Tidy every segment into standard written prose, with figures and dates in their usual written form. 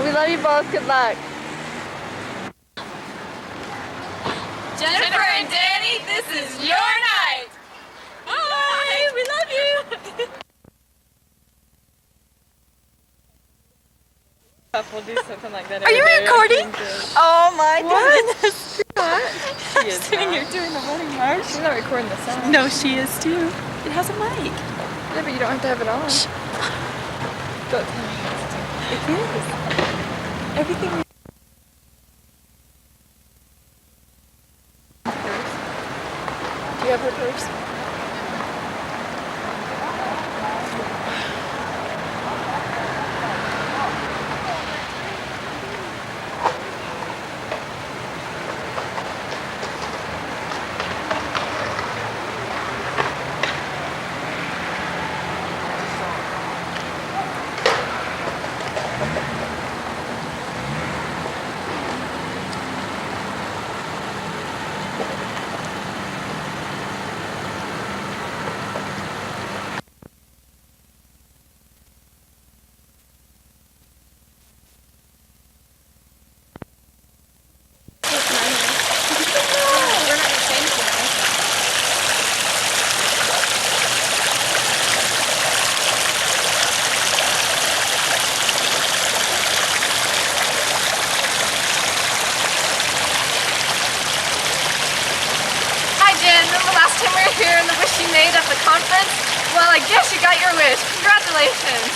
We love you both. Good luck. Jennifer and Danny, this is your night. Bye. We love you. We'll do something like that. Are you recording? Oh my goodness. She is sitting here doing the wedding march. She's not recording the song. No, she is too. It has a mic. Yeah, but you don't have to have it on. Don't tell me. It is. Everything we Do you have her purse? Remember last time we were here and the wish you made at the conference? Well, I guess you got your wish. Congratulations.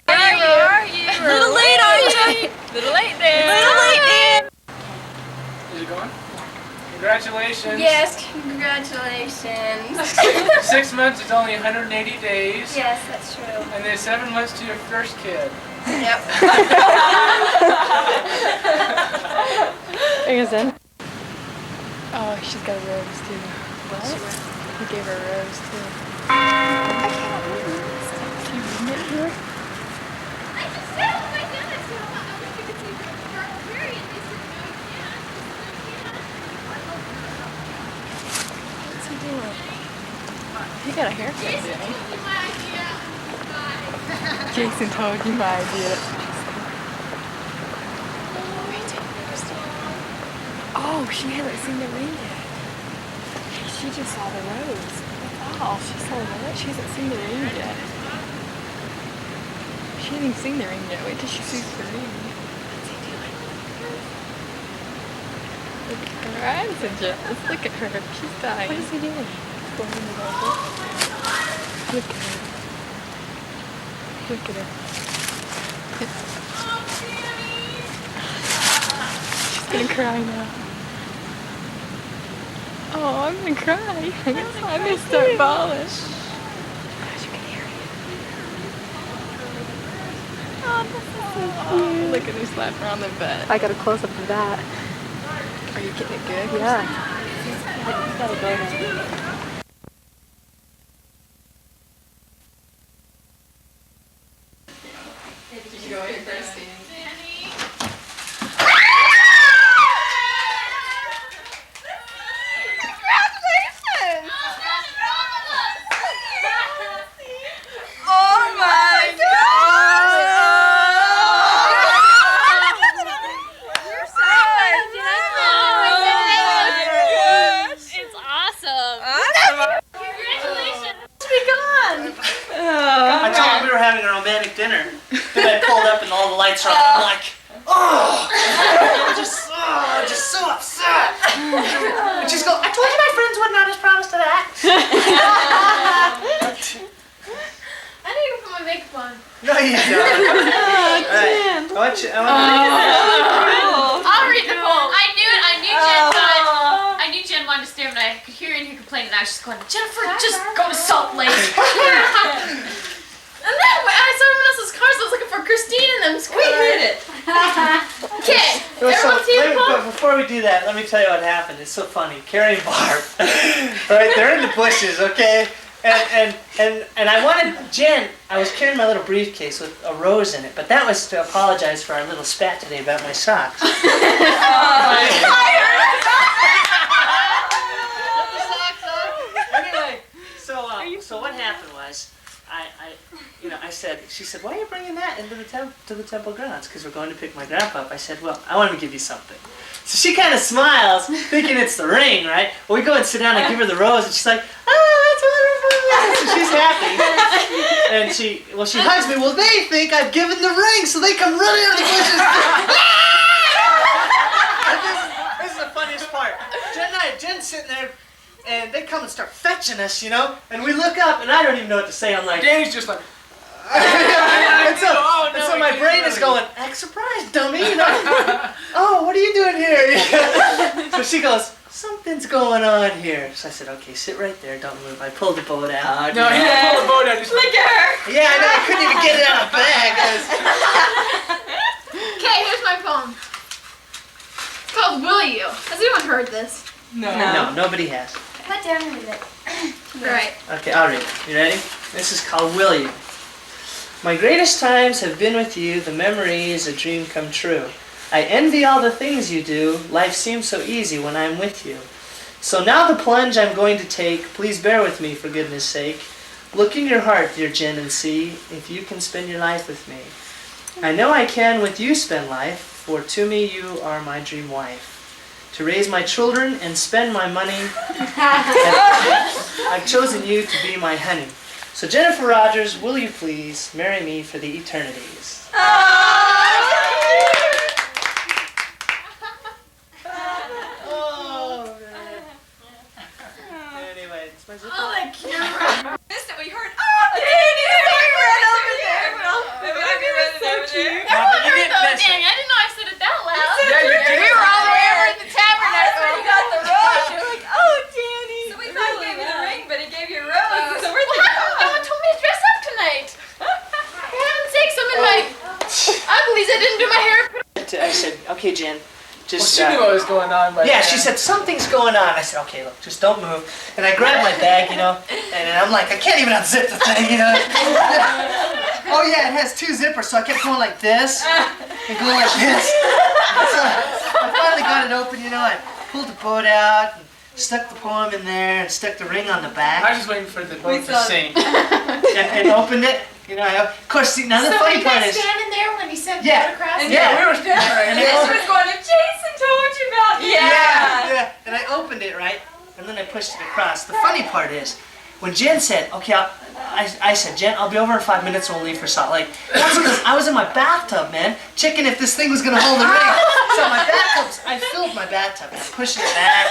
Where are you? Little late, aren't you? Little late there. Little late, Dan. Is it going? Congratulations. Yes, congratulations. 6 months is only 180 days. Yes, that's true. And then 7 months to your first kid. Yep. Again. Oh, she's got a rose too. What? He gave her a rose too. I can't believe this. Can you read it here? I just said, oh my goodness, you know, I wish you could see the purple period. They said, no, you can't. What's he doing? He got a haircut, didn't he? My idea. Bye. Jason told you my idea. Oh, she hasn't seen the ring yet. She just saw the rose. That's all. She saw that. She hasn't seen the ring yet. She hasn't even seen the ring yet. Wait till she sees the ring. What's he doing? Look at her eyes, Jess. Look at her. She's dying. What is he doing? Going in the velvet. Look at her. Look at her. She's gonna cry now. Oh, I'm gonna cry. I'm gonna start bawling. Gosh, you can hear it. Oh, this is so cute. Look at her slap her on the butt. I got a close up of that. Are you getting it good? Yeah. You gotta go there. Did you go in first? Oh my God! You're so It's awesome. awesome. Congratulations. I told him we were having a romantic dinner. Then I pulled up and all the lights are on. I'm like, oh, just so upset. And she's going, I told you my friends wouldn't honest promise to that. I need to put my makeup on. No, you don't. All right. I want you. I'll read the poem. I knew it. I knew Jen wanted to stay when I could hear her in here complaining. And I was just going, Jennifer, just go to Salt Lake. And then when I saw everyone else's cars, I was looking for Christine and them. We did it. Okay, So, everyone see the but poem? before we do that, let me tell you what happened. It's so funny. Carrie and Barb, right? They're in the bushes, okay? And I wanted Jen. I was carrying my little briefcase with a rose in it, but that was to apologize for our little spat today about my socks. Anyway, so what happened was, I I said, she said, why are you bringing that into the temple grounds? Because we're going to pick my grandpa up. I said, well, I want to give you something. So she kind of smiles, thinking it's the ring, right? Well, we go and sit down and give her the rose, and she's like, oh, that's wonderful. So she's happy. And she hugs me. Well, they think I've given the ring, so they come running out of the bushes. This is the funniest part. Jen's sitting there, and they come and start fetching us, you know? And we look up, and I don't even know what to say. I'm like... Danny's just like... and so my brain is going, act surprised, dummy, you know? Oh, what are you doing here? So she goes, something's going on here. So I said, okay, sit right there, don't move. I pulled the boat out. No, he didn't pull the boat out. Just Look at her. Yeah, I know, I couldn't even get it out of the bag. Okay, here's my poem. It's called Will You? Has anyone heard this? No, nobody has. Let Darren read it. Right. Okay, I'll read it. You ready? This is called Will You? My greatest times have been with you, the memories a dream come true. I envy all the things you do, life seems so easy when I'm with you. So now the plunge I'm going to take, please bear with me for goodness sake. Look in your heart, dear Jen, and see if you can spend your life with me. I know I can with you spend life, for to me you are my dream wife. To raise my children and spend my money, I've chosen you to be my honey. So Jennifer Rogers, will you please marry me for the eternities? Oh, man. Anyway, it's my zipper. Oh, that camera. Missed it. We heard. Oh, Danny! We ran over there. So cute. Everyone Heard though, dang, I didn't know I said it that loud. Yeah, you did. We were all the way over at the tabernacle. We got the rose. You're like, oh, Danny. So we thought he gave you the ring, but he gave you a rose. So we're like, No one told me to dress up tonight. For heaven's sakes, I'm in my uglies. I didn't do my hair. I said, okay, Jen, Well, just... she knew what was going on, but... yeah, she said, something's going on. I said, okay, look, just don't move. And I grabbed my bag, you know, and I'm like, I can't even unzip the thing, you know. Oh, yeah, it has 2 zippers, so I kept going like this and going like this. So I finally got it open, you know. I pulled the boat out and stuck the poem in there and stuck the ring on the I back was just waiting for the boat to sink. and opened it. You know, of course, see, now the So were funny you part guys is... standing there when he sent Yeah. the across? Yeah, We were standing right And there. it This opened- was going to Jason told you about. Yeah. And I opened it, right? And then I pushed it across. The funny part is, when Jen said, okay, I said, Jen, I'll be over in 5 minutes and we'll leave for Salt Lake. That's because I was in my bathtub, man, checking if this thing was going to hold the ring. So my bathtub, I filled my bathtub and I'm pushing it back.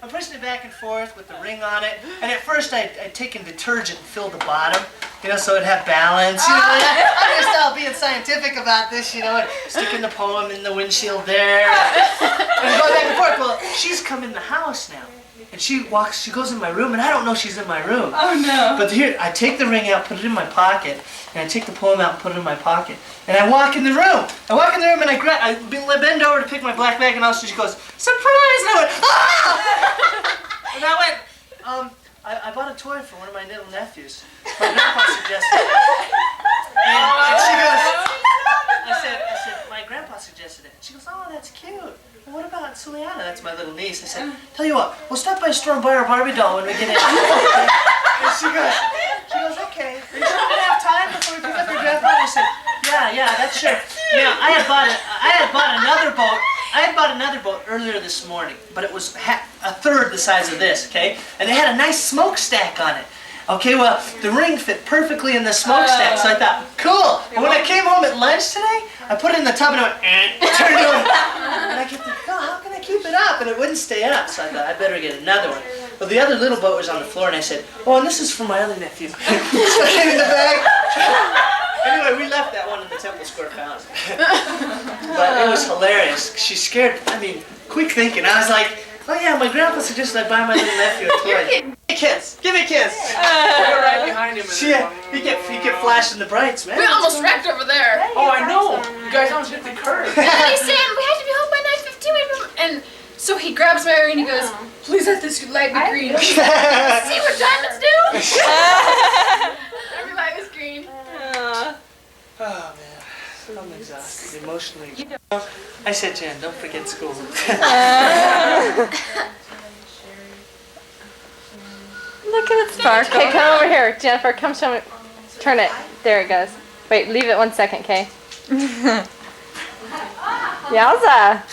I'm pushing it back and forth with the ring on it. And at first I'd taken detergent and filled the bottom, you know, so it'd have balance. You know, I'm just all being scientific about this, you know, and sticking the poem in the windshield there. And going back and forth. Well, she's come in the house now. And she goes in my room, and I don't know she's in my room. Oh no. But here, I take the ring out, put it in my pocket, and I take the poem out and put it in my pocket. And I walk in the room. And I bend over to pick my black bag, and all she goes, surprise! And I went, ah! And I went, I bought a toy for one of my little nephews. My grandpa suggested it. And she goes, I said, my grandpa suggested it. She goes, oh, that's cute. Well, what about Suliana? That's my little niece. I said, tell you what, we'll stop by the store and buy our Barbie doll when we get in. And she goes, okay. Are you sure we're gonna have time before we pick up your grandpa? And I said, yeah, that's sure. Now, I had bought another boat earlier this morning, but it was a third the size of this, okay? And it had a nice smokestack on it. Okay, well, the ring fit perfectly in the smokestack, so I thought, cool. But when I came home at lunch today, I put it in the tub and I went, turned it on. And I kept thinking, oh, how can I keep it up? And it wouldn't stay up, so I thought, I better get another one. Well, the other little boat was on the floor, and I said, oh, and this is for my other nephew. So I gave it the bag. Anyway, we left that one in the Temple Square Fountain. But it was hilarious. She scared, quick thinking. I was like, oh yeah, my grandpa suggested I buy my little nephew a toy. Give me a kiss. Give me a kiss. We're right behind him. He kept flashing the brights, man. We almost wrecked over there. Oh, I know. You guys almost hit the curb. And he's saying we had to be home by 9:15. And so he grabs my ring and he goes, please let this light be green. See what diamonds do? Every light was green. Oh man, I'm exhausted emotionally. I said, Jen, don't forget school. Look at far. Okay, come over here. Jennifer, come show me. Turn it. There it goes. Wait, leave it 1 second, okay? Yowza.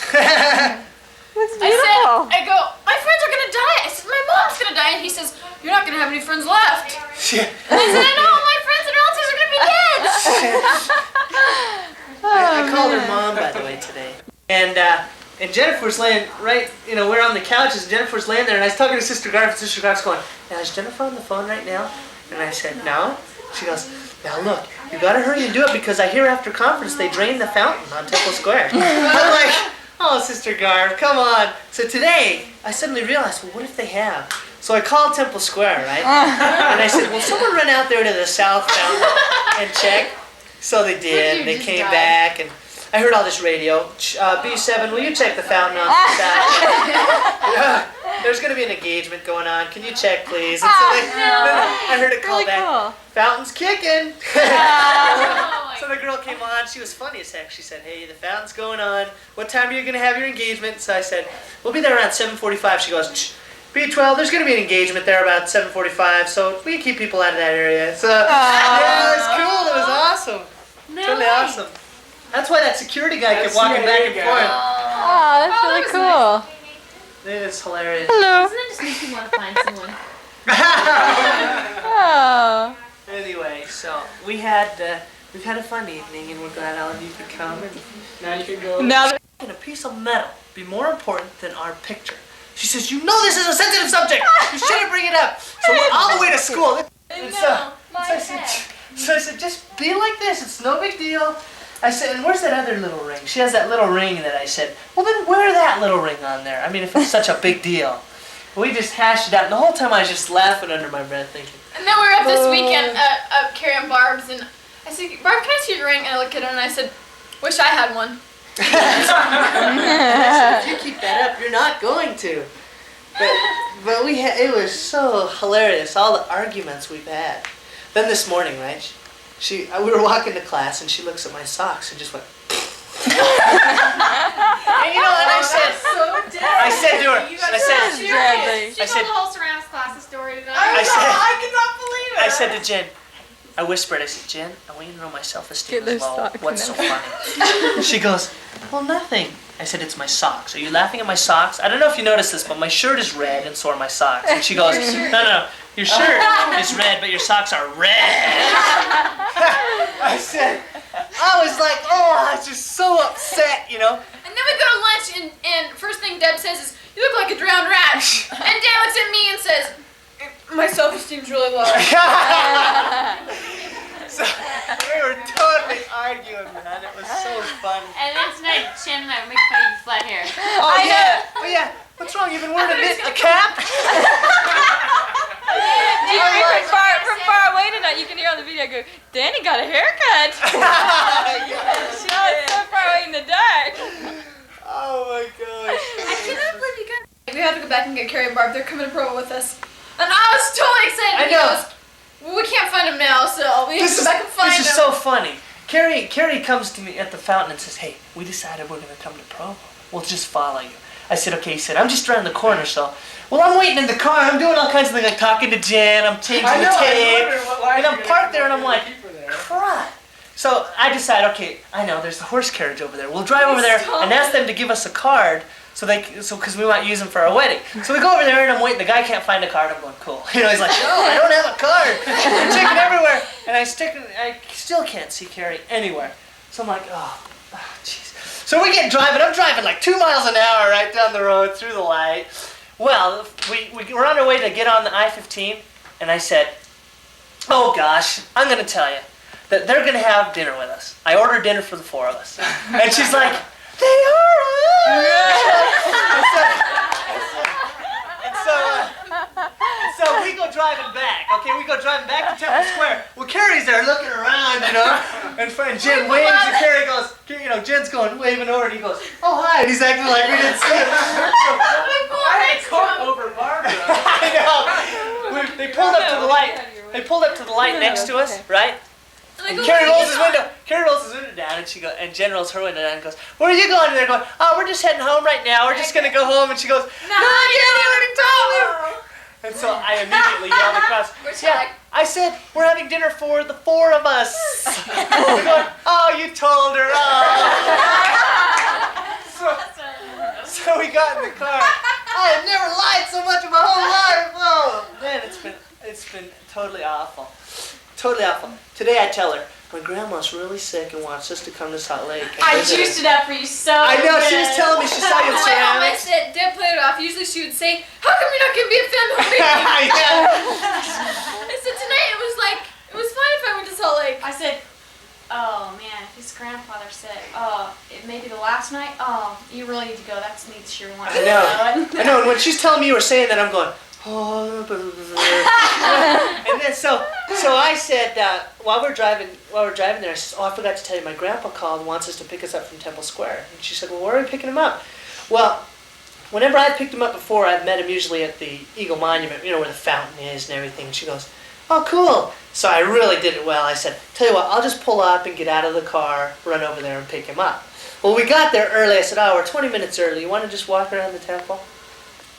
Looks beautiful. I go, my friends are gonna die. I said, my mom's gonna die. And he says, you're not gonna have any friends left. And I said, I know, my friends and relatives are gonna be dead. I called her mom, by the way, today. And Jennifer's laying right, we're on the couches, and Jennifer's laying there, and I was talking to Sister Garth, and Sister Garth's going, now, is Jennifer on the phone right now? And I said, no. She goes, now look, you gotta hurry and do it, because I hear after conference they drain the fountain on Temple Square. I'm like, oh, Sister Garth, come on. So today, I suddenly realized, well, what if they have? So I called Temple Square, right? And I said, will someone run out there to the south fountain and check? So they did, they came back, and I heard all this radio. B7, will you check the fountain on the side? There's going to be an engagement going on. Can you check, please? And so I heard it call back. Cool. Fountain's kicking. So the girl came on. She was funny as heck. She said, hey, the fountain's going on. What time are you going to have your engagement? So I said, we'll be there around 7:45. She goes, B12, there's going to be an engagement there about 7:45, so we can keep people out of that area. So, yeah, it was cool. It was awesome. Totally awesome. That's why that security guy kept walking back and forth. Oh, that's really cool. It is hilarious. Hello. Doesn't that just make you want to find someone? Oh. Anyway, so we've had a fun evening, and we're glad all of you could come. And Now you can go. Now that can a piece of metal be more important than our picture? She says, you know this is a sensitive subject. You shouldn't bring it up. So we're all the way to school. So I said, just be like this. It's no big deal. I said, and where's that other little ring? She has that little ring that I said, well, then wear that little ring on there. I mean, if it's such a big deal. We just hashed it out. And the whole time I was just laughing under my breath thinking. And then we were up this weekend at Carrie and Barb's, and I said, Barb, can I see your ring? And I looked at her and I said, wish I had one. And I said, if you keep that up, you're not going to. But it was so hilarious, all the arguments we've had. Then this morning, right? We were walking to class, and she looks at my socks and just went. And and I said to her, She told the whole ceramics class the story tonight. I cannot believe it. I said to Jen, I whispered, I said, Jen, I want you to know my self-esteem Get is those low. socks What's so now. funny? She goes, well, nothing. I said, it's my socks. Are you laughing at my socks? I don't know if you noticed this, but my shirt is red and so are my socks. And she goes, no, your shirt is red, but your socks are red. I said, I was like, I was just so upset, And then we go to lunch, and first thing Deb says is, you look like a drowned rat. And Dan looks at me and says, my self-esteem's really low. So we were totally arguing, man. It was so fun. And then tonight, Shannon and I were making fun of your flat hair. Oh, yeah. What's wrong? You've been wearing a cap? from far away tonight, you can hear on the video go, Danny got a haircut. She was so far away in the dark. Oh my gosh. I cannot believe you guys. We have to go back and get Carrie and Barb. They're coming to Provo with us. And I was totally excited. I He know. goes, well, we can't find him now, so we have to go back and find him. This is so funny. Carrie comes to me at the fountain and says, hey, we decided we're going to come to Provo. We'll just follow you. I said, okay. He said, I'm just around the corner, so. Well, I'm waiting in the car. I'm doing all kinds of things, like talking to Jen. I'm changing the tape. And I'm parked there, and I'm like, crap. So I decide, okay, I know, there's the horse carriage over there. We'll drive over there and ask them to give us a card because we might use them for our wedding. So we go over there, and I'm waiting. The guy can't find a card. I'm going, cool. He's like, no, I don't have a card. I'm checking everywhere. And I still can't see Carrie anywhere. So I'm like, oh, jeez. So we get driving. I'm driving like 2 miles an hour right down the road through the light. Well, we're on our way to get on the I-15, and I said, oh gosh, I'm going to tell you that they're going to have dinner with us. I ordered dinner for the 4 of us. And she's like, they are! And so we go driving back, okay? We go driving back to Temple Square. Well, Carrie's there looking around, and Jen waves, and Carrie goes, Jen's going, waving over, and he goes, oh, hi, and he's acting like we didn't see him. I had caught over Barbara. I know. They pulled up to the light. They pulled up to the light next to us, right? And Carrie rolls his window. Carrie rolls his window down, and Jen rolls her window down and goes, "Where are you going?" And they're going, "Oh, we're just heading home right now. We're just gonna go home." And she goes, "No, Jenny already told me." And so I immediately yelled across. Where's Yeah, Tag? I said, we're having dinner for the 4 of us. We're going, oh, you told her. Oh. So we got in the car. I have never lied so much in my whole life. Oh, man, it's been totally awful. Totally awful. Today I tell her, my grandma's really sick and wants us to come to Salt Lake. and I visit her." juiced it up for you so I know, good. she was telling me she saw you in Oh, I ceramics. said, Deb played it off. Usually she would say, how come you're not going to be a film movie? Yeah. I said, tonight it was fine if I went to Salt Lake. I said, oh man, if his grandfather said, oh, it may be the last night, oh, you really need to go. That's needs sure one. I know. I know, and when she's telling me you were saying that, I'm going, oh. And then so I said, while we're driving there, I said, oh, I forgot to tell you, my grandpa called and wants us to pick us up from Temple Square. And she said, well, where are we picking him up? Well, whenever I've picked him up before, I've met him usually at the Eagle Monument, where the fountain is and everything. And she goes, oh, cool. So I really did it well. I said, tell you what, I'll just pull up and get out of the car, run over there and pick him up. Well, we got there early. I said, oh, we're 20 minutes early. You want to just walk around the temple?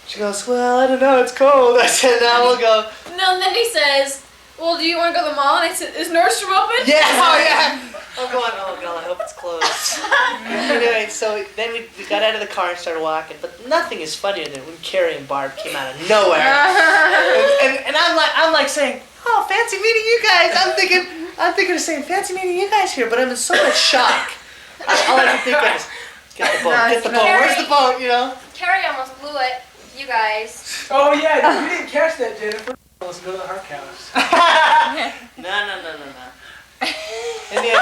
She goes, well, I don't know, it's cold. I said, now we'll go. No, and then he says, well, do you want to go to the mall? And I said, is Nordstrom open? Yeah, oh yeah. I'm going, oh God, I hope it's closed. Anyway, so then we got out of the car and started walking, but nothing is funnier than when Carrie and Barb came out of nowhere. and I'm like saying, oh, fancy meeting you guys. I'm thinking of saying, fancy meeting you guys here, but I'm in so much shock. All I can think of is, get the boat, where's the boat, Carrie almost blew it. You guys. Oh yeah, you didn't catch that, Jennifer. Let's go to the Heart House. No. Anyway, we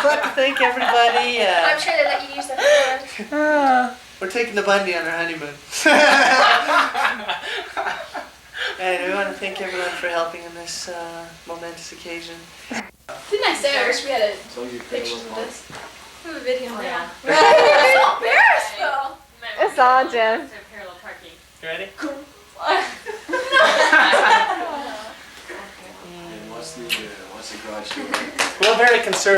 want to thank everybody. I'm sure they let you use the phone. We're taking the Bundy on our honeymoon. And we want to thank everyone for helping on this momentous occasion. Didn't I say I wish we had a So you picture of this? We have a video now. Yeah. I'm so embarrassed though. It's on, Jen. Parallel parking. You ready? And what's the garage door? We're very conservative.